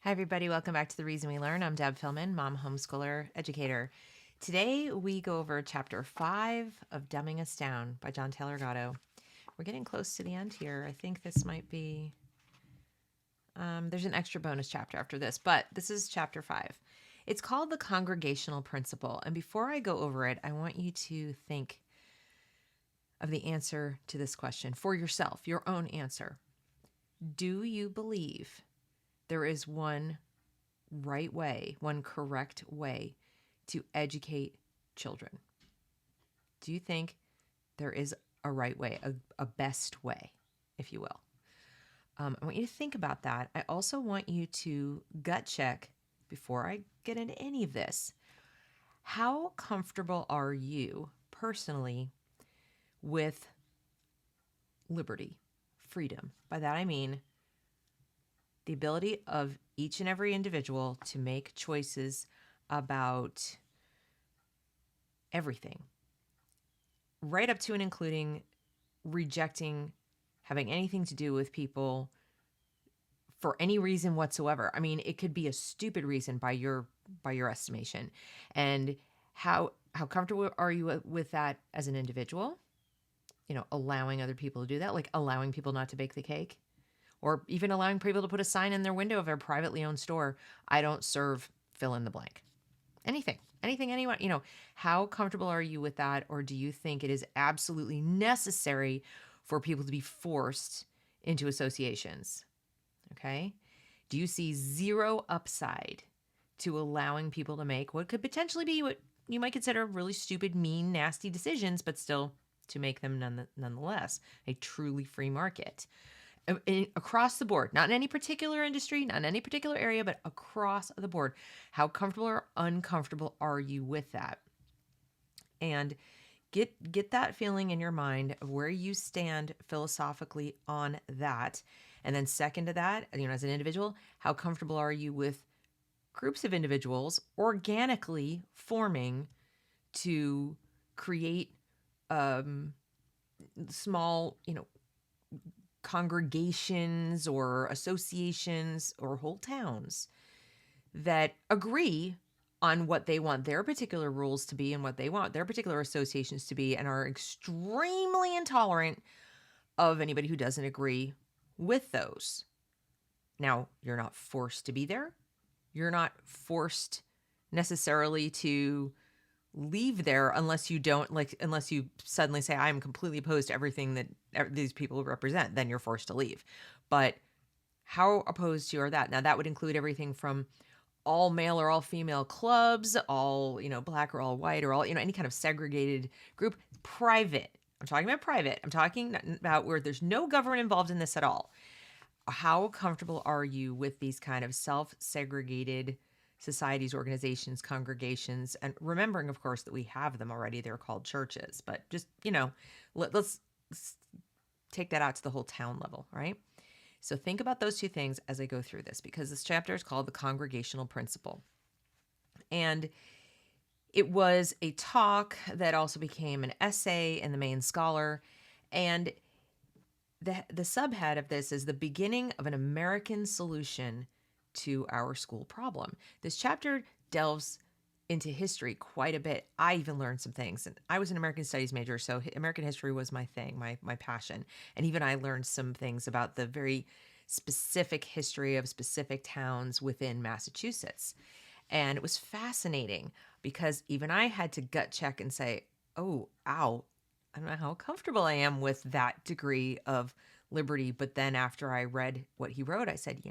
Hi, everybody. Welcome back to The Reason We Learn. I'm Deb Philman, mom, homeschooler, educator. Today, we go over Chapter 5 of Dumbing Us Down by John Taylor Gatto. We're getting close to the end here. I think this might be... there's an extra bonus chapter after this, but this is Chapter 5. It's called the Congregational Principle. And before I go over it, I want you to think of the answer to this question for yourself, your own answer. Do you believe there is one right way, one correct way to educate children? Do you think there is a right way, a best way, if you will? I want you to think about that. I also want you to gut check before I get into any of this. How comfortable are you personally with liberty, freedom? By that I mean the ability of each and every individual to make choices about everything, right up to and including rejecting having anything to do with people for any reason whatsoever. I mean, it could be a stupid reason by your estimation. And how comfortable are you with that as an individual? You know, allowing other people to do that, like allowing people not to bake the cake, or even allowing people to put a sign in their window of their privately owned store, I don't serve fill in the blank. Anything, anyone, how comfortable are you with that? Or do you think it is absolutely necessary for people to be forced into associations? Okay. Do you see zero upside to allowing people to make what could potentially be what you might consider really stupid, mean, nasty decisions, but still to make them nonetheless a truly free market? Across the board, not in any particular industry, not in any particular area, but across the board. How comfortable or uncomfortable are you with that? And get that feeling in your mind of where you stand philosophically on that. And then second to that, as an individual, how comfortable are you with groups of individuals organically forming to create small, congregations or associations or whole towns that agree on what they want their particular rules to be and what they want their particular associations to be, and are extremely intolerant of anybody who doesn't agree with those. Now, you're not forced to be there. You're not forced necessarily to leave there unless you suddenly say, I'm completely opposed to everything that these people represent. Then you're forced to leave. But how opposed you are that? Now, that would include everything from all male or all female clubs, all, black or all white, or all, any kind of segregated group. Private. I'm talking about private. I'm talking about where there's no government involved in this at all. How comfortable are you with these kind of self-segregated societies, organizations, congregations? And remembering, of course, that we have them already. They're called churches. But just, let's take that out to the whole town level, right? So think about those two things as I go through this, because this chapter is called the Congregational Principle. And it was a talk that also became an essay in the Main Scholar. And the subhead of this is the beginning of an American solution to our school problem. This chapter delves into history quite a bit. I even learned some things. And I was an American Studies major, so American history was my thing, my passion. And even I learned some things about the very specific history of specific towns within Massachusetts. And it was fascinating because even I had to gut check and say, oh, ow, I don't know how comfortable I am with that degree of liberty. But then after I read what he wrote, I said,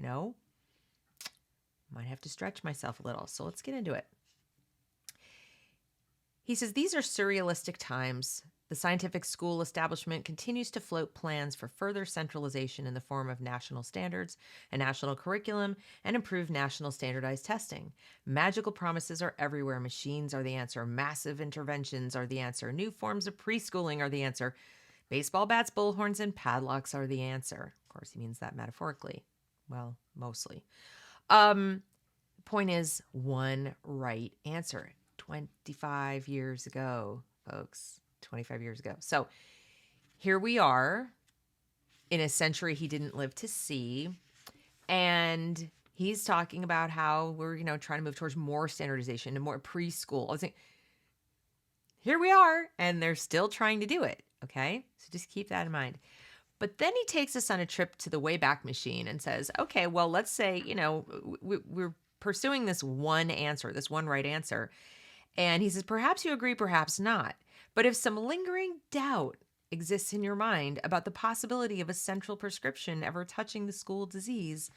might have to stretch myself a little. So let's get into it. He says, these are surrealistic times. The scientific school establishment continues to float plans for further centralization in the form of national standards, a national curriculum, and improved national standardized testing. Magical promises are everywhere. Machines are the answer. Massive interventions are the answer. New forms of preschooling are the answer. Baseball bats, bullhorns, and padlocks are the answer. Of course, he means that metaphorically. Well, mostly. Point is, one right answer. 25 years ago, folks. 25 years ago. So here we are in a century he didn't live to see. And He's talking about how we're, trying to move towards more standardization and more preschool. I was like, here we are, and they're still trying to do it. Okay. So just keep that in mind. But then he takes us on a trip to the Wayback Machine and says, okay, well, let's say, we're pursuing this one answer, this one right answer. And he says, perhaps you agree, perhaps not. But if some lingering doubt exists in your mind about the possibility of a central prescription ever touching the school disease,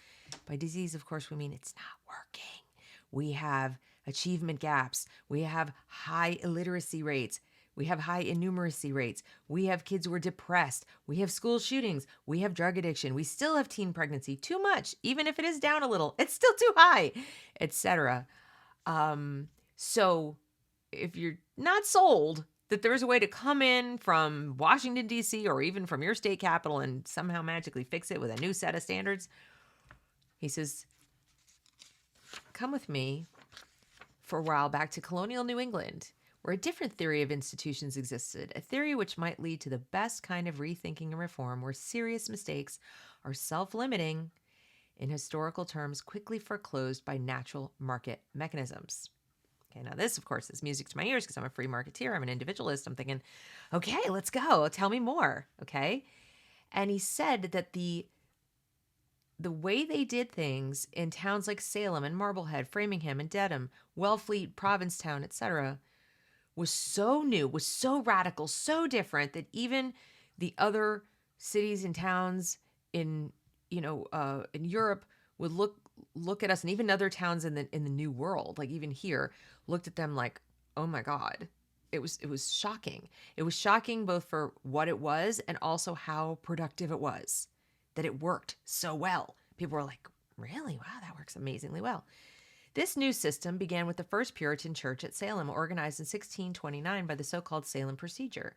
by disease, of course, we mean it's not working. We have achievement gaps. We have high illiteracy rates. We have high innumeracy rates. We have kids who are depressed. We have school shootings. We have drug addiction. We still have teen pregnancy. Too much. Even if it is down a little, it's still too high, etc. So if you're not sold that there's a way to come in from Washington, D.C., or even from your state capital and somehow magically fix it with a new set of standards, he says, come with me for a while back to colonial New England, where a different theory of institutions existed, a theory which might lead to the best kind of rethinking and reform, where serious mistakes are self-limiting, in historical terms, quickly foreclosed by natural market mechanisms. Okay, now this, of course, is music to my ears because I'm a free marketeer. I'm an individualist. I'm thinking, okay, let's go. Tell me more. Okay. And he said that the way they did things in towns like Salem and Marblehead, Framingham and Dedham, Wellfleet, Provincetown, etc., was so new, was so radical, so different that even the other cities and towns in in Europe would look at us, and even other towns in the New World, like even here, looked at them like, oh my God. It was shocking. It was shocking both for what it was and also how productive it was, that it worked so well. People were like, really? Wow, that works amazingly well. This new system began with the first Puritan church at Salem, organized in 1629 by the so-called Salem Procedure.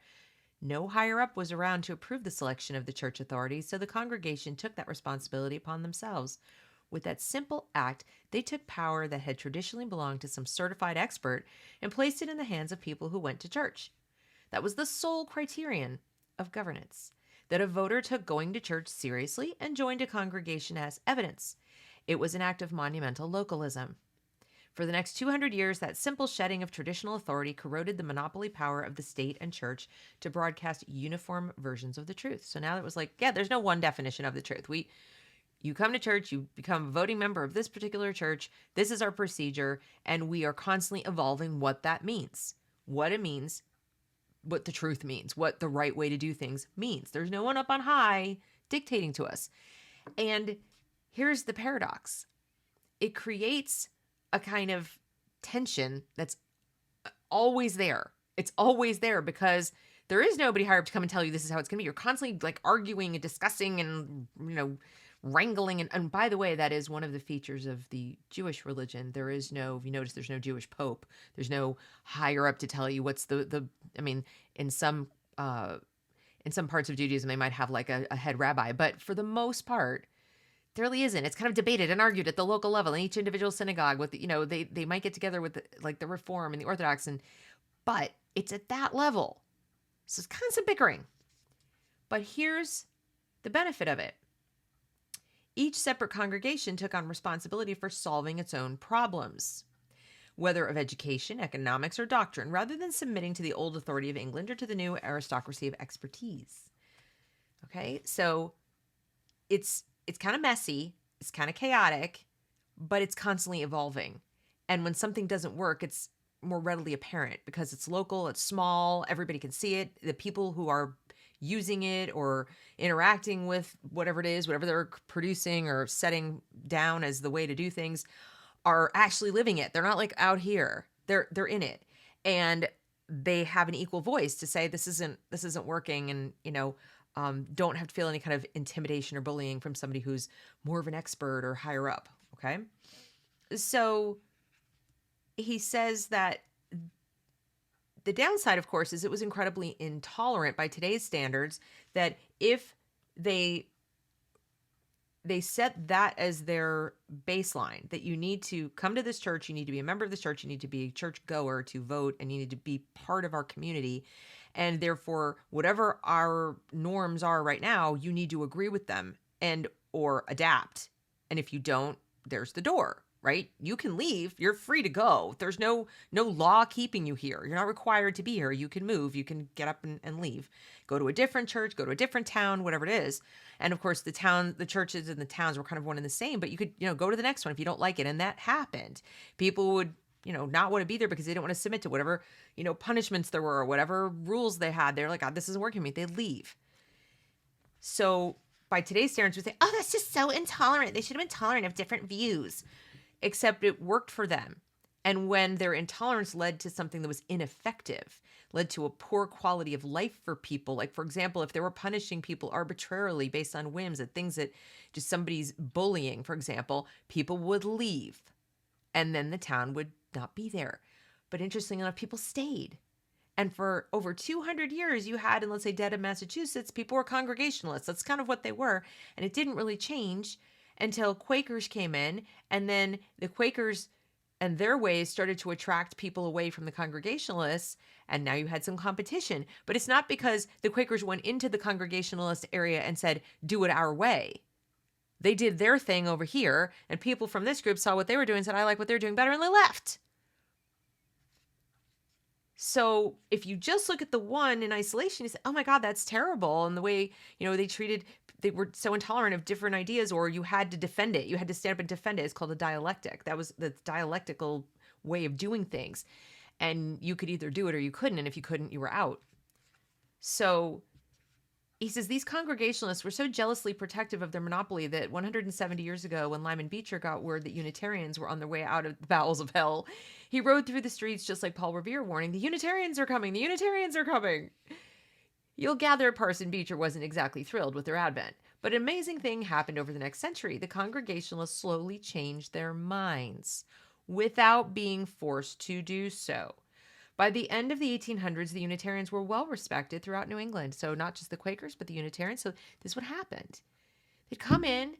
No higher up was around to approve the selection of the church authorities, so the congregation took that responsibility upon themselves. With that simple act, they took power that had traditionally belonged to some certified expert and placed it in the hands of people who went to church. That was the sole criterion of governance, that a voter took going to church seriously and joined a congregation as evidence. It was an act of monumental localism. For the next 200 years, that simple shedding of traditional authority corroded the monopoly power of the state and church to broadcast uniform versions of the truth. So now it was like, yeah, there's no one definition of the truth. You come to church, you become a voting member of this particular church, this is our procedure, and we are constantly evolving what that means, what it means, what the truth means, what the right way to do things means. There's no one up on high dictating to us. And here's the paradox. It creates a kind of tension that's always there. It's always there because there is nobody higher up to come and tell you this is how it's going to be. You're constantly like arguing and discussing and, wrangling. And by the way, that is one of the features of the Jewish religion. There is no, if you notice, there's no Jewish pope. There's no higher up to tell you what's in some parts of Judaism, they might have like a head rabbi, but for the most part, there really isn't. It's kind of debated and argued at the local level in each individual synagogue with, they might get together with the Reform and the Orthodox, but it's at that level. So it's constant bickering. But here's the benefit of it. Each separate congregation took on responsibility for solving its own problems, whether of education, economics, or doctrine, rather than submitting to the old authority of England or to the new aristocracy of expertise. Okay, so it's kind of messy, it's kind of chaotic, but it's constantly evolving. And when something doesn't work, it's more readily apparent because it's local, it's small, everybody can see it. The people who are using it or interacting with whatever it is, whatever they're producing or setting down as the way to do things, are actually living it. They're not like out here. They're in it. And they have an equal voice to say this isn't working, and don't have to feel any kind of intimidation or bullying from somebody who's more of an expert or higher up. Okay. So he says that the downside, of course, is it was incredibly intolerant by today's standards, that if they set that as their baseline, that you need to come to this church, you need to be a member of this church, you need to be a church goer to vote, and you need to be part of our community. And therefore, whatever our norms are right now, you need to agree with them and or adapt. And if you don't, there's the door, right? You can leave. You're free to go. There's no law keeping you here. You're not required to be here. You can move. You can get up and leave. Go to a different church, go to a different town, whatever it is. And of course, the churches and the towns were kind of one and the same, but you could, go to the next one if you don't like it. And that happened. People would, not want to be there because they didn't want to submit to whatever, punishments there were or whatever rules they had. They're like, God, this isn't working for me. They leave. So by today's standards, we say, oh, that's just so intolerant. They should have been tolerant of different views, except it worked for them. And when their intolerance led to something that was ineffective, led to a poor quality of life for people, like, for example, if they were punishing people arbitrarily based on whims at things that just somebody's bullying, for example, people would leave and then the town would not be there. But interestingly enough, people stayed. And for over 200 years, you had in, let's say, Dedham, Massachusetts, people were Congregationalists. That's kind of what they were. And it didn't really change until Quakers came in. And then the Quakers and their ways started to attract people away from the Congregationalists. And now you had some competition. But it's not because the Quakers went into the Congregationalist area and said, do it our way. They did their thing over here. And people from this group saw what they were doing and said, I like what they're doing better. And they left. So if you just look at the one in isolation, you say, oh my God, that's terrible. And the way, they were so intolerant of different ideas, or you had to defend it. You had to stand up and defend it. It's called a dialectic. That was the dialectical way of doing things. And you could either do it or you couldn't. And if you couldn't, you were out. So he says these Congregationalists were so jealously protective of their monopoly that 170 years ago, when Lyman Beecher got word that Unitarians were on their way out of the bowels of hell, he rode through the streets just like Paul Revere, warning, the Unitarians are coming, the Unitarians are coming. You'll gather Parson Beecher wasn't exactly thrilled with their advent, but an amazing thing happened over the next century. The Congregationalists slowly changed their minds without being forced to do so. By the end of the 1800s, the Unitarians were well respected throughout New England. So not just the Quakers, but the Unitarians. So this is what happened. They'd come in.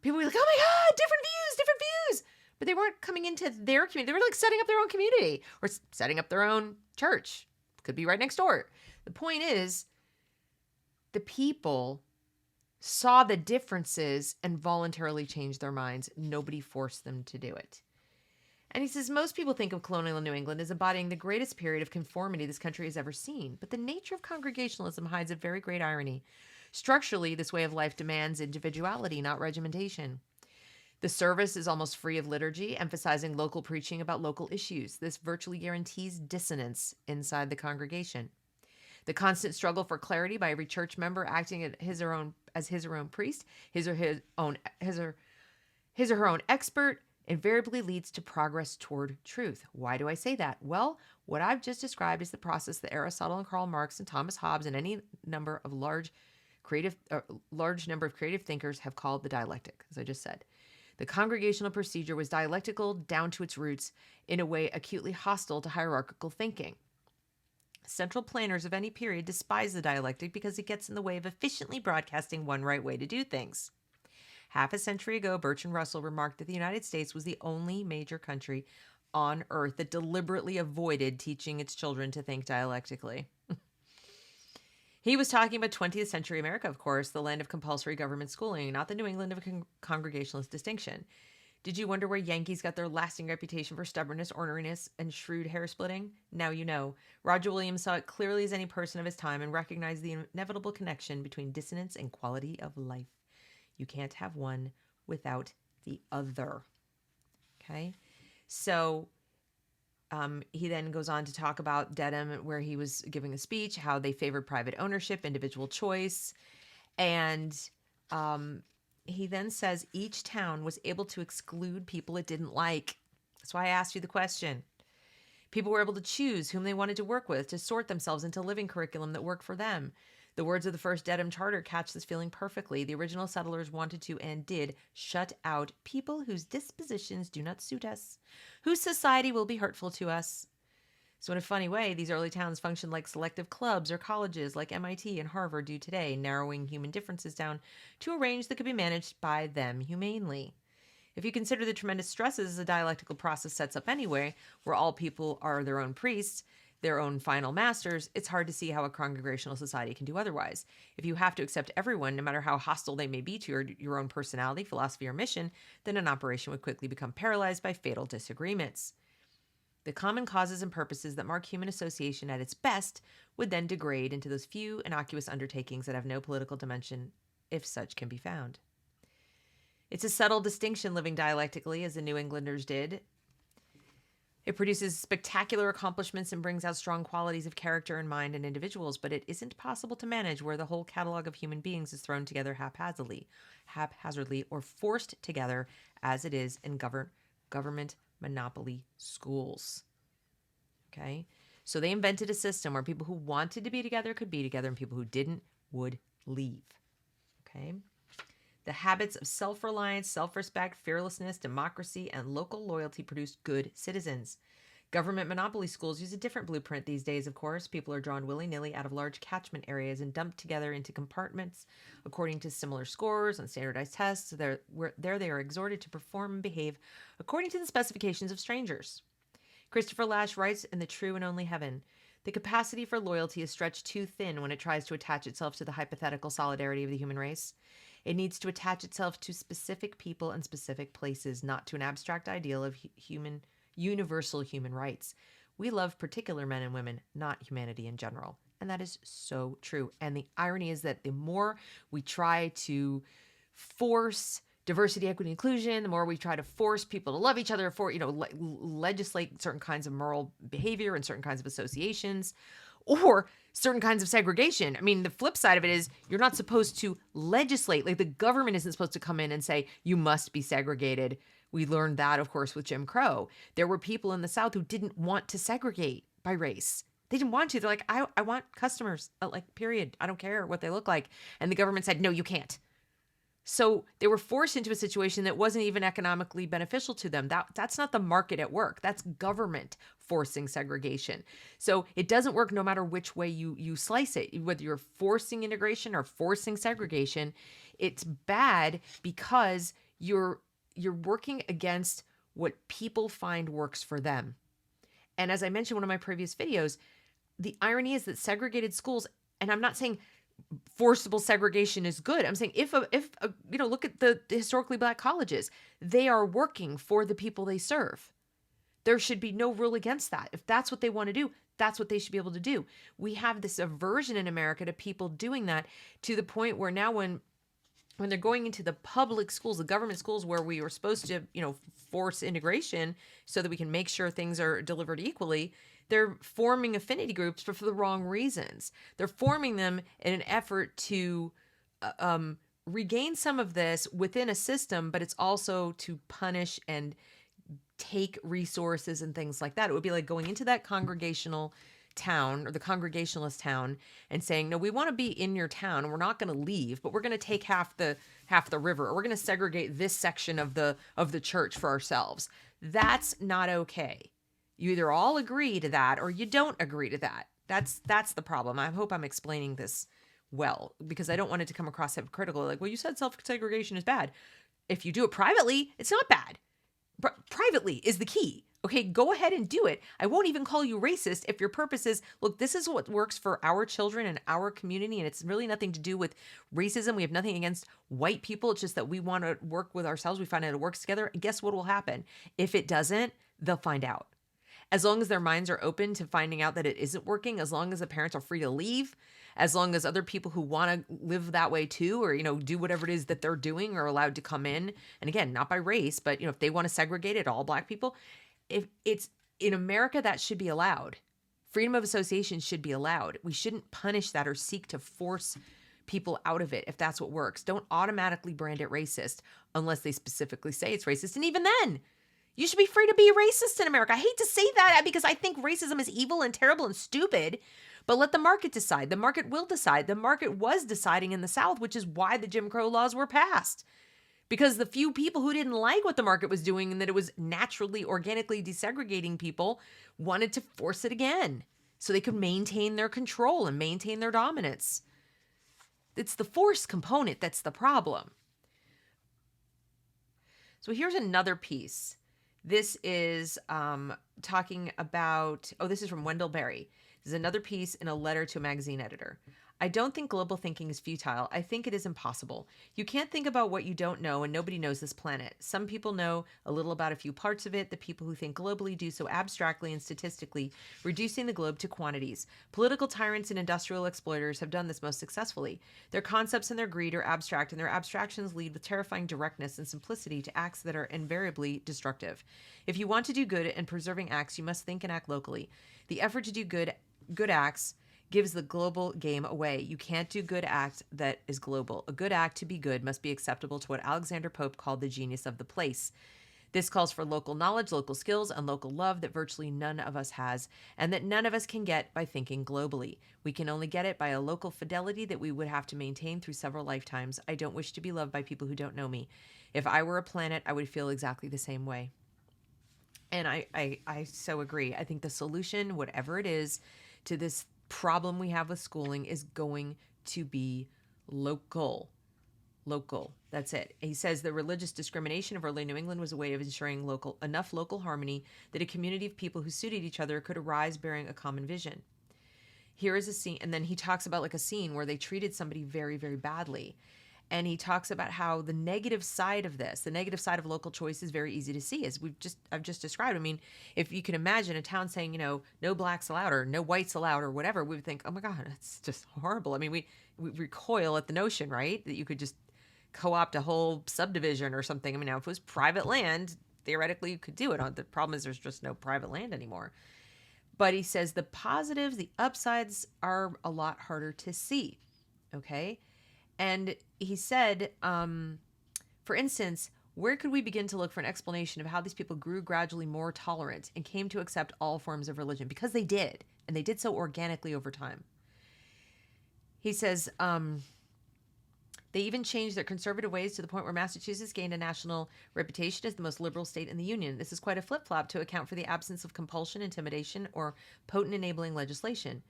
People would be like, oh my God, different views. But they weren't coming into their community. They were like setting up their own community or setting up their own church. Could be right next door. The point is, the people saw the differences and voluntarily changed their minds. Nobody forced them to do it. And he says, most people think of colonial New England as embodying the greatest period of conformity this country has ever seen. But the nature of Congregationalism hides a very great irony. Structurally, this way of life demands individuality, not regimentation. The service is almost free of liturgy, emphasizing local preaching about local issues. This virtually guarantees dissonance inside the congregation. The constant struggle for clarity by every church member acting as his or her own priest, his or her own expert, invariably leads to progress toward truth. Why do I say that? Well, what I've just described is the process that Aristotle and Karl Marx and Thomas Hobbes and any number of large number of creative thinkers have called the dialectic, as I just said. The congregational procedure was dialectical down to its roots in a way acutely hostile to hierarchical thinking. Central planners of any period despise the dialectic because it gets in the way of efficiently broadcasting one right way to do things. Half a century ago, Bertrand Russell remarked that the United States was the only major country on earth that deliberately avoided teaching its children to think dialectically. He was talking about 20th century America, of course, the land of compulsory government schooling, not the New England of Congregationalist distinction. Did you wonder where Yankees got their lasting reputation for stubbornness, orneriness, and shrewd hair-splitting? Now you know. Roger Williams saw it clearly as any person of his time and recognized the inevitable connection between dissonance and quality of life. You can't have one without the other. Okay? So he then goes on to talk about Dedham, where he was giving a speech, how they favored private ownership, individual choice. And he then says each town was able to exclude people it didn't like. That's why I asked you the question. People were able to choose whom they wanted to work with, to sort themselves into a living curriculum that worked for them. The words of the first Dedham Charter catch this feeling perfectly. The original settlers wanted to and did shut out people whose dispositions do not suit us, whose society will be hurtful to us. So in a funny way, these early towns functioned like selective clubs or colleges like MIT and Harvard do today, narrowing human differences down to a range that could be managed by them humanely. If you consider the tremendous stresses a dialectical process sets up anyway, where all people are their own priests, their own final masters, it's hard to see how a congregational society can do otherwise. If you have to accept everyone, no matter how hostile they may be to your own personality, philosophy, or mission, then an operation would quickly become paralyzed by fatal disagreements. The common causes and purposes that mark human association at its best would then degrade into those few innocuous undertakings that have no political dimension, if such can be found. It's a subtle distinction living dialectically, as the New Englanders did. It produces spectacular accomplishments and brings out strong qualities of character and mind in individuals, but it isn't possible to manage where the whole catalog of human beings is thrown together haphazardly or forced together as it is in government monopoly schools. Okay? So they invented a system where people who wanted to be together could be together and people who didn't would leave. Okay? The habits of self-reliance, self-respect, fearlessness, democracy, and local loyalty produced good citizens. Government monopoly schools use a different blueprint these days, of course. People are drawn willy-nilly out of large catchment areas and dumped together into compartments according to similar scores on standardized tests. There they are exhorted to perform and behave according to the specifications of strangers. Christopher Lasch writes in The True and Only Heaven, the capacity for loyalty is stretched too thin when it tries to attach itself to the hypothetical solidarity of the human race. It needs to attach itself to specific people and specific places, not to an abstract ideal of universal human rights. We love particular men and women, not humanity in general. And that is so true. And the irony is that the more we try to force diversity, equity, inclusion, the more we try to force people to love each other, legislate certain kinds of moral behavior and certain kinds of associations, or certain kinds of segregation. I mean, the flip side of it is you're not supposed to legislate. Like, the government isn't supposed to come in and say, you must be segregated. We learned that, of course, with Jim Crow. There were people in the South who didn't want to segregate by race. They didn't want to. They're like, I want customers, period. I don't care what they look like. And the government said, no, you can't. So they were forced into a situation that wasn't even economically beneficial to them. That's not the market at work. That's government forcing segregation. So it doesn't work no matter which way you slice it. Whether you're forcing integration or forcing segregation, it's bad because you're working against what people find works for them. And as I mentioned in one of my previous videos, the irony is that segregated schools, and I'm not saying forcible segregation is good. I'm saying if look at the historically black colleges, they are working for the people they serve. There should be no rule against that. If that's what they want to do, that's what they should be able to do. We have this aversion in America to people doing that, to the point where now when they're going into the public schools, the government schools where we were supposed to, force integration so that we can make sure things are delivered equally, they're forming affinity groups, but for the wrong reasons. They're forming them in an effort to regain some of this within a system, but it's also to punish and take resources and things like that. It would be like going into that congregational town or the Congregationalist town and saying, no, we want to be in your town and we're not going to leave, but we're going to take half the river, or we're going to segregate this section of the church for ourselves. That's not okay. You either all agree to that or you don't agree to that. That's the problem. I hope I'm explaining this well, because I don't want it to come across hypocritical. Like, well, you said self-segregation is bad. If you do it privately, it's not bad. Privately is the key. Okay, go ahead and do it. I won't even call you racist if your purpose is, look, this is what works for our children and our community, and it's really nothing to do with racism. We have nothing against white people. It's just that we want to work with ourselves. We find out it works together. And guess what will happen? If it doesn't, they'll find out. As long as their minds are open to finding out that it isn't working, as long as the parents are free to leave, as long as other people who want to live that way too, or, do whatever it is that they're doing, are allowed to come in. And again, not by race, but, if they want to segregate it, all black people, if it's in America, that should be allowed. Freedom of association should be allowed. We shouldn't punish that or seek to force people out of it if that's what works. Don't automatically brand it racist unless they specifically say it's racist. And even then, you should be free to be racist in America. I hate to say that because I think racism is evil and terrible and stupid, but let the market decide. The market will decide. The market was deciding in the South, which is why the Jim Crow laws were passed. Because the few people who didn't like what the market was doing and that it was naturally, organically desegregating people wanted to force it again so they could maintain their control and maintain their dominance. It's the force component that's the problem. So here's another piece This is talking about, oh, this is from Wendell Berry. This is another piece in a letter to a magazine editor. I don't think global thinking is futile. I think it is impossible. You can't think about what you don't know, and nobody knows this planet. Some people know a little about a few parts of it. The people who think globally do so abstractly and statistically, reducing the globe to quantities. Political tyrants and industrial exploiters have done this most successfully. Their concepts and their greed are abstract, and their abstractions lead with terrifying directness and simplicity to acts that are invariably destructive. If you want to do good and preserving acts, you must think and act locally. The effort to do good acts gives the global game away. You can't do good act that is global. A good act to be good must be acceptable to what Alexander Pope called the genius of the place. This calls for local knowledge, local skills, and local love that virtually none of us has, and that none of us can get by thinking globally. We can only get it by a local fidelity that we would have to maintain through several lifetimes. I don't wish to be loved by people who don't know me. If I were a planet, I would feel exactly the same way. And I so agree. I think the solution, whatever it is, to this problem we have with schooling is going to be local. Local. That's it. He says the religious discrimination of early New England was a way of ensuring enough local harmony that a community of people who suited each other could arise bearing a common vision. Here is a scene, and then he talks about like a scene where they treated somebody very, very badly. And he talks about how the negative side of this, the negative side of local choice, is very easy to see, as I've just described. I mean, if you can imagine a town saying, no blacks allowed or no whites allowed or whatever, we would think, oh my God, that's just horrible. I mean, we recoil at the notion, right, that you could just co-opt a whole subdivision or something. I mean, now if it was private land, theoretically you could do it. The problem is there's just no private land anymore. But he says the positives, the upsides are a lot harder to see. Okay. And he said, for instance, where could we begin to look for an explanation of how these people grew gradually more tolerant and came to accept all forms of religion? Because they did, and they did so organically over time. He says, they even changed their conservative ways to the point where Massachusetts gained a national reputation as the most liberal state in the Union. This is quite a flip-flop to account for the absence of compulsion, intimidation, or potent enabling legislation.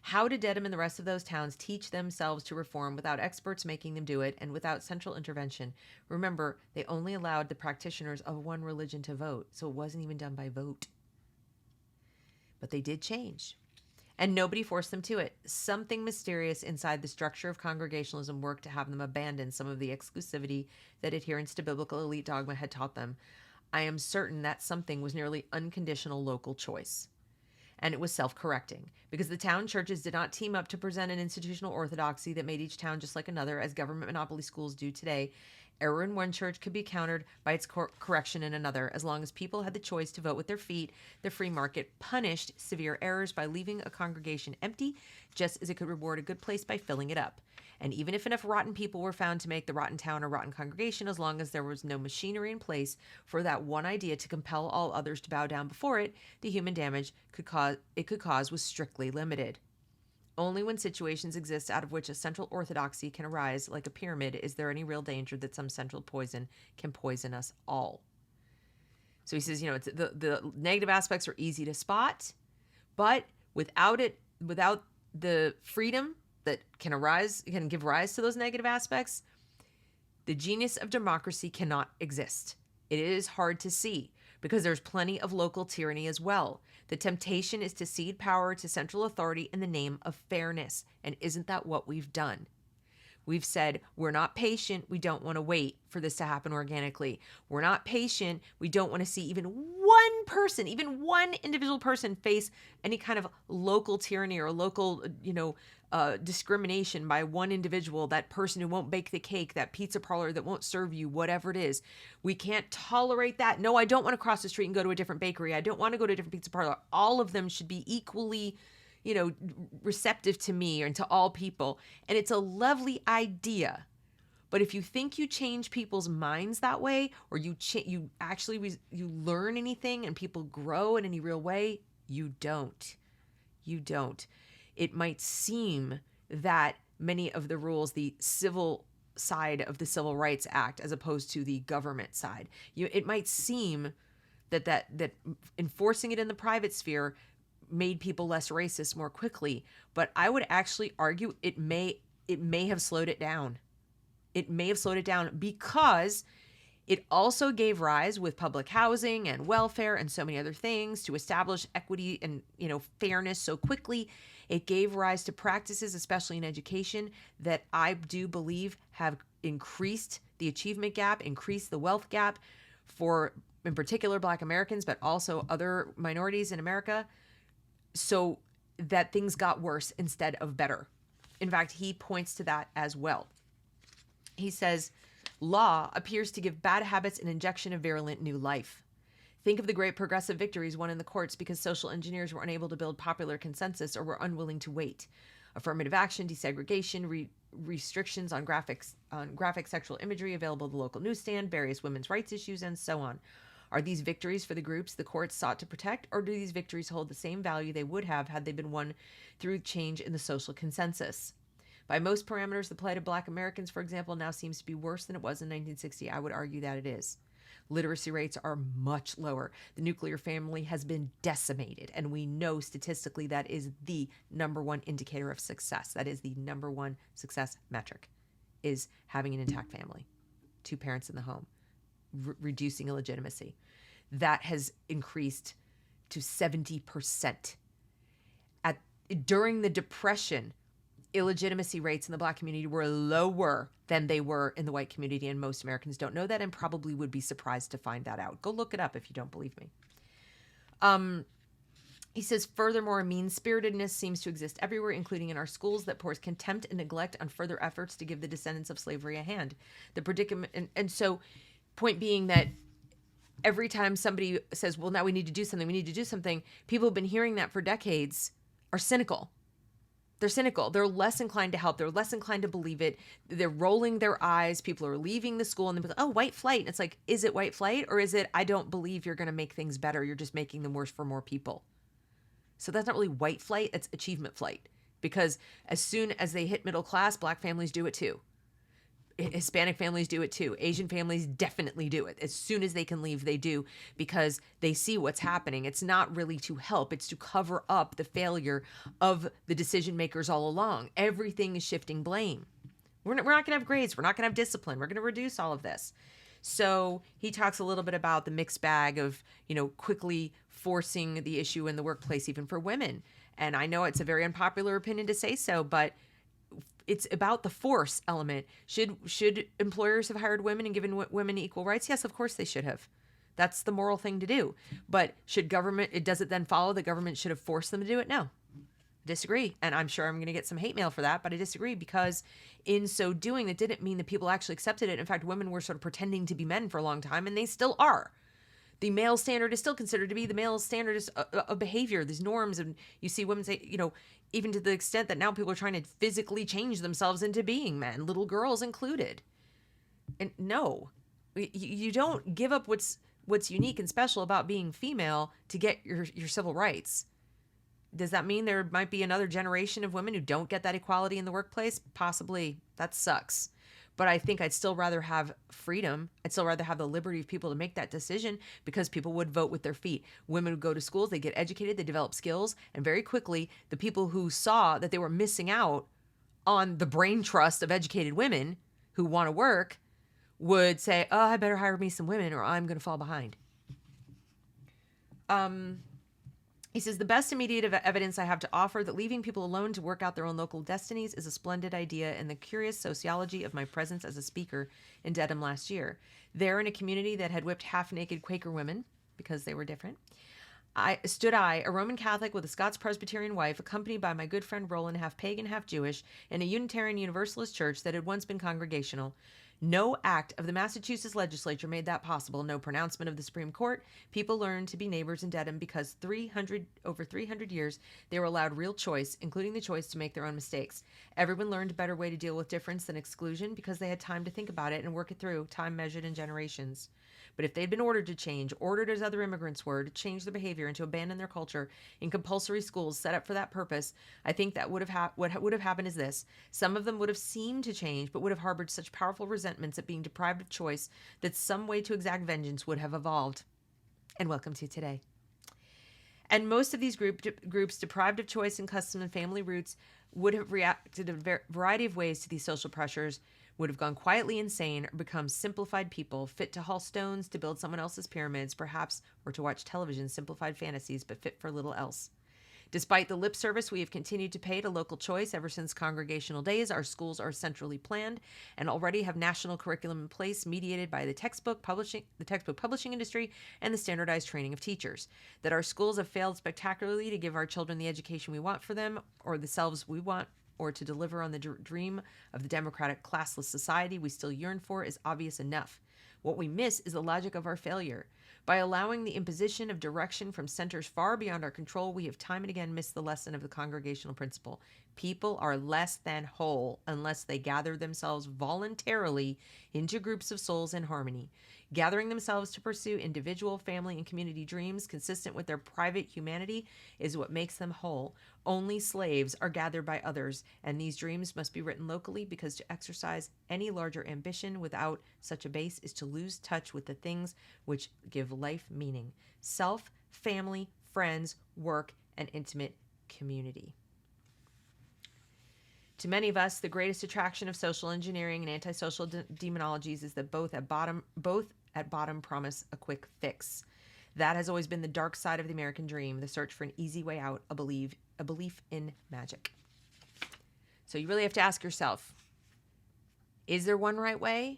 How did Dedham and the rest of those towns teach themselves to reform without experts making them do it and without central intervention? Remember, they only allowed the practitioners of one religion to vote, so it wasn't even done by vote. But they did change. And nobody forced them to it. Something mysterious inside the structure of Congregationalism worked to have them abandon some of the exclusivity that adherence to biblical elite dogma had taught them. I am certain that something was nearly unconditional local choice. And it was self-correcting, because the town churches did not team up to present an institutional orthodoxy that made each town just like another, as government monopoly schools do today. Error in one church could be countered by its correction in another. As long as people had the choice to vote with their feet, the free market punished severe errors by leaving a congregation empty, just as it could reward a good place by filling it up. And even if enough rotten people were found to make the rotten town a rotten congregation, as long as there was no machinery in place for that one idea to compel all others to bow down before it, the human damage it could cause was strictly limited. Only when situations exist out of which a central orthodoxy can arise, like a pyramid, is there any real danger that some central poison can poison us all. So he says, it's the negative aspects are easy to spot, but without the freedom that can give rise to those negative aspects, the genius of democracy cannot exist. It is hard to see because there's plenty of local tyranny as well. The temptation is to cede power to central authority in the name of fairness. And isn't that what we've done? We've said, we're not patient. We don't want to wait for this to happen organically. We're not patient. We don't want to see even one person, even one individual person face any kind of local tyranny or local, discrimination by one individual, that person who won't bake the cake, that pizza parlor that won't serve you, whatever it is. We can't tolerate that. No, I don't want to cross the street and go to a different bakery. I don't want to go to a different pizza parlor. All of them should be equally receptive to me and to all people. And it's a lovely idea. But if you think you change people's minds that way, or you learn anything and people grow in any real way, you don't. You don't. It might seem that many of the rules, the civil side of the Civil Rights Act, as opposed to the government side, it might seem that enforcing it in the private sphere made people less racist more quickly, but I would actually argue it may have slowed it down. It may have slowed it down because It also gave rise with public housing and welfare and so many other things to establish equity and, fairness so quickly. It gave rise to practices, especially in education, that I do believe have increased the achievement gap, increased the wealth gap for, in particular, Black Americans, but also other minorities in America, so that things got worse instead of better. In fact, he points to that as well. He says, law appears to give bad habits an injection of virulent new life. Think of the great progressive victories won in the courts because social engineers were unable to build popular consensus or were unwilling to wait. Affirmative action, desegregation, restrictions on graphic sexual imagery available at the local newsstand, various women's rights issues, and so on. Are these victories for the groups the courts sought to protect, or do these victories hold the same value they would have had they been won through change in the social consensus? By most parameters, the plight of Black Americans, for example, now seems to be worse than it was in 1960. I would argue that it is. Literacy rates are much lower. The nuclear family has been decimated, and we know statistically that is the number one indicator of success. That is the number one success metric, is having an intact family, 2 parents in the home, reducing illegitimacy. That has increased to 70%. During the Depression, illegitimacy rates in the Black community were lower than they were in the white community, and most Americans don't know that and probably would be surprised to find that out. Go look it up if you don't believe me. He says, furthermore, mean-spiritedness seems to exist everywhere, including in our schools, that pours contempt and neglect on further efforts to give the descendants of slavery a hand. The predicament, and so, point being that every time somebody says, well, now we need to do something, people have been hearing that for decades, are cynical. They're cynical. They're less inclined to help. They're less inclined to believe it. They're rolling their eyes. People are leaving the school and they're like, oh, white flight. And it's like, is it white flight? Or is it, I don't believe you're going to make things better. You're just making them worse for more people. So that's not really white flight. It's achievement flight. Because as soon as they hit middle class, Black families do it too. Hispanic families do it too. Asian families definitely do it. As soon as they can leave, they do, because they see what's happening. It's not really to help. It's to cover up the failure of the decision makers all along. Everything is shifting blame. We're not going to have grades. We're not going to have discipline. We're going to reduce all of this. So he talks a little bit about the mixed bag of, quickly forcing the issue in the workplace, even for women. And I know it's a very unpopular opinion to say so, but it's about the force element. Should employers have hired women and given women equal rights? Yes, of course they should have. That's the moral thing to do. But does it then follow the government should have forced them to do it? No. Disagree. And I'm sure I'm going to get some hate mail for that, but I disagree, because in so doing, that didn't mean that people actually accepted it. In fact, women were sort of pretending to be men for a long time, and they still are. The male standard is still considered to be the male standard of behavior, these norms. And you see women say, even to the extent that now people are trying to physically change themselves into being men, little girls included. And no, you don't give up what's unique and special about being female to get your civil rights. Does that mean there might be another generation of women who don't get that equality in the workplace? Possibly. That sucks. But I think I'd still rather have freedom. I'd still rather have the liberty of people to make that decision, because people would vote with their feet. Women would go to schools, they get educated, they develop skills, and very quickly, the people who saw that they were missing out on the brain trust of educated women who want to work would say, oh, I better hire me some women or I'm going to fall behind. He says, the best immediate evidence I have to offer that leaving people alone to work out their own local destinies is a splendid idea, and the curious sociology of my presence as a speaker in Dedham last year. There, in a community that had whipped half-naked Quaker women, because they were different, I, a Roman Catholic with a Scots Presbyterian wife, accompanied by my good friend Roland, half pagan, half Jewish, in a Unitarian Universalist church that had once been congregational. No act of the Massachusetts legislature made that possible. No pronouncement of the Supreme Court. People learned to be neighbors in Dedham because over 300 years, they were allowed real choice, including the choice to make their own mistakes. Everyone learned a better way to deal with difference than exclusion because they had time to think about it and work it through, time measured in generations. But if they'd been ordered to change, ordered as other immigrants were, to change their behavior and to abandon their culture in compulsory schools set up for that purpose, I think that what would have happened is this. Some of them would have seemed to change, but would have harbored such powerful resentments at being deprived of choice that some way to exact vengeance would have evolved. And welcome to today. And most of these groups deprived of choice and custom and family roots would have reacted in a variety of ways to these social pressures, would have gone quietly insane or become simplified people, fit to haul stones, to build someone else's pyramids, perhaps, or to watch television, simplified fantasies, but fit for little else. Despite the lip service we have continued to pay to local choice ever since congregational days, our schools are centrally planned and already have national curriculum in place mediated by the textbook publishing industry and the standardized training of teachers. That our schools have failed spectacularly to give our children the education we want for them or the selves we want, or to deliver on the dream of the democratic classless society we still yearn for is obvious enough. What we miss is the logic of our failure. By allowing the imposition of direction from centers far beyond our control, we have time and again missed the lesson of the congregational principle. People are less than whole unless they gather themselves voluntarily into groups of souls in harmony. Gathering themselves to pursue individual, family, and community dreams consistent with their private humanity is what makes them whole. Only slaves are gathered by others, and these dreams must be written locally, because to exercise any larger ambition without such a base is to lose touch with the things which give life meaning: self, family, friends, work, and intimate community. To many of us, the greatest attraction of social engineering and antisocial demonologies is that both at bottom promise a quick fix. That has always been the dark side of the American dream, the search for an easy way out, a belief in magic. So you really have to ask yourself, is there one right way?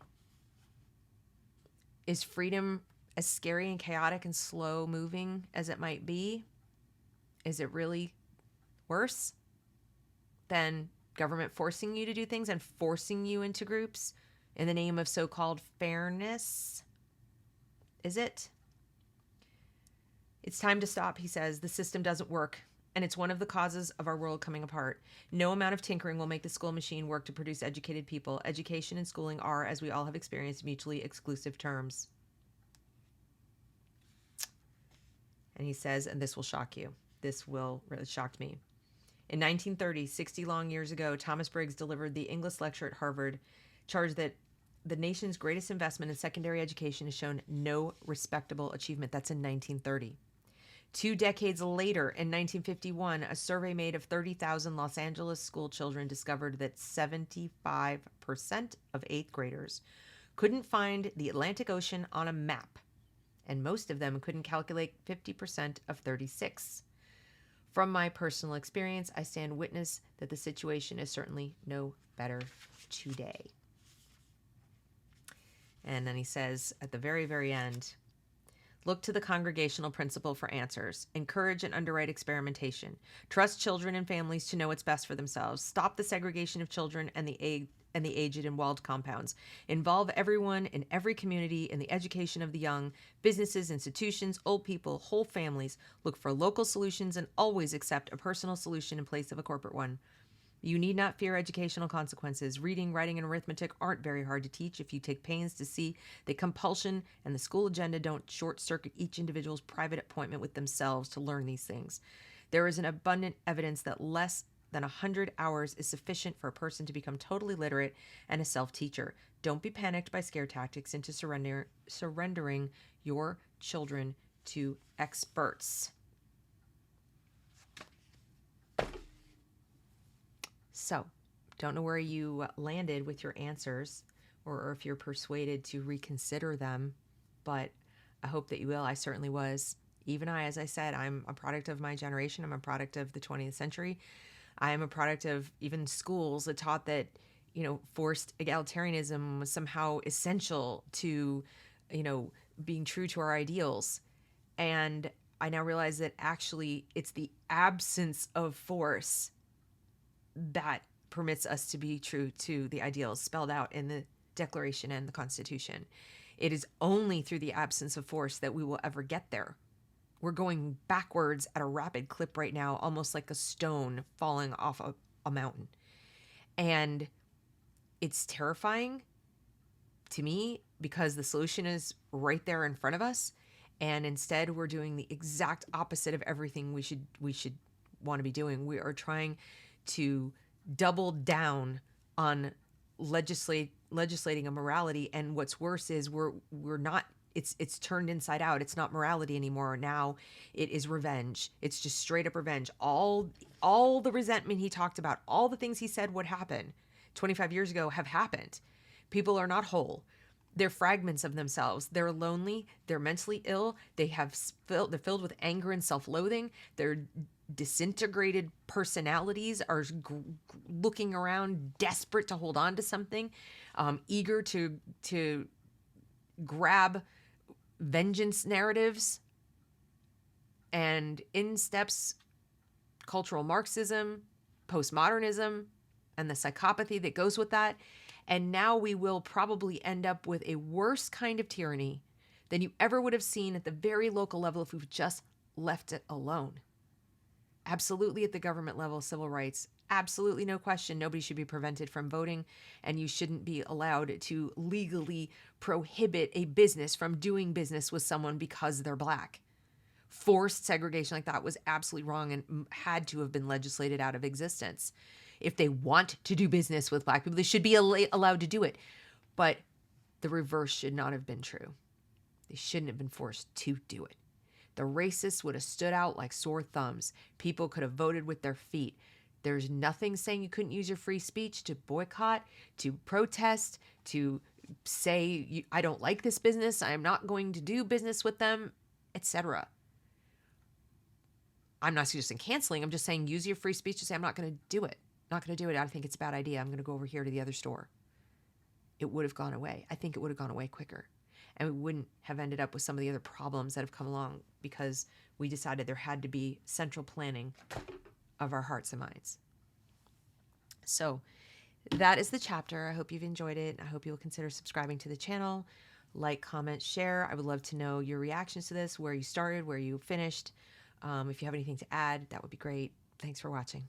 Is freedom as scary and chaotic and slow moving as it might be? Is it really worse than government forcing you to do things and forcing you into groups in the name of so-called fairness? Is it? It's time to stop, he says. The system doesn't work, and it's one of the causes of our world coming apart. No amount of tinkering will make the school machine work to produce educated people. Education and schooling are, as we all have experienced, mutually exclusive terms. And he says, and this will shock you. This will really shock me. In 1930, 60 long years ago, Thomas Briggs delivered the English lecture at Harvard, charged that the nation's greatest investment in secondary education has shown no respectable achievement. That's in 1930. 2 decades later, in 1951, a survey made of 30,000 Los Angeles school children discovered that 75% of 8th graders couldn't find the Atlantic Ocean on a map, and most of them couldn't calculate 50% of 36. From my personal experience, I stand witness that the situation is certainly no better today. And then he says at the very, very end, look to the congregational principle for answers. Encourage and underwrite experimentation. Trust children and families to know what's best for themselves. Stop the segregation of children and the aged in walled compounds. Involve everyone in every community in the education of the young. Businesses, institutions, old people, whole families. Look for local solutions and always accept a personal solution in place of a corporate one. You need not fear educational consequences. Reading, writing, and arithmetic aren't very hard to teach if you take pains to see that compulsion and the school agenda don't short-circuit each individual's private appointment with themselves to learn these things. There is an abundant evidence that less than 100 hours is sufficient for a person to become totally literate and a self-teacher. Don't be panicked by scare tactics into surrendering your children to experts. So, don't know where you landed with your answers or if you're persuaded to reconsider them, but I hope that you will. I certainly was. Even I, as I said, I'm a product of my generation. I'm a product of the 20th century. I am a product of even schools that taught that, forced egalitarianism was somehow essential to, being true to our ideals. And I now realize that actually it's the absence of force that permits us to be true to the ideals spelled out in the Declaration and the Constitution. It is only through the absence of force that we will ever get there. We're going backwards at a rapid clip right now, almost like a stone falling off a mountain. And it's terrifying to me because the solution is right there in front of us. And instead, we're doing the exact opposite of everything we should want to be doing. We are trying to double down on legislating a morality, and what's worse is we're not. It's turned inside out. It's not morality anymore. Now it is revenge. It's just straight up revenge. All the resentment he talked about, all the things he said would happen 25 years ago have happened. People are not whole. They're fragments of themselves. They're lonely. They're mentally ill. They're filled with anger and self-loathing. Their disintegrated personalities are looking around, desperate to hold on to something, eager to grab vengeance narratives. And in steps cultural Marxism, postmodernism, and the psychopathy that goes with that. And now we will probably end up with a worse kind of tyranny than you ever would have seen at the very local level if we've just left it alone. Absolutely at the government level, civil rights, absolutely no question. Nobody should be prevented from voting, and you shouldn't be allowed to legally prohibit a business from doing business with someone because they're black. Forced segregation like that was absolutely wrong and had to have been legislated out of existence. If they want to do business with black people, they should be allowed to do it. But the reverse should not have been true. They shouldn't have been forced to do it. The racists would have stood out like sore thumbs. People could have voted with their feet. There's nothing saying you couldn't use your free speech to boycott, to protest, to say, I don't like this business, I am not going to do business with them, etc. I'm not suggesting canceling. I'm just saying use your free speech to say, I'm not going to do it. Not going to do it. I think it's a bad idea. I'm going to go over here to the other store. It would have gone away. I think it would have gone away quicker. And we wouldn't have ended up with some of the other problems that have come along because we decided there had to be central planning of our hearts and minds. So that is the chapter. I hope you've enjoyed it. I hope you'll consider subscribing to the channel. Like, comment, share. I would love to know your reactions to this, where you started, where you finished. If you have anything to add, that would be great. Thanks for watching.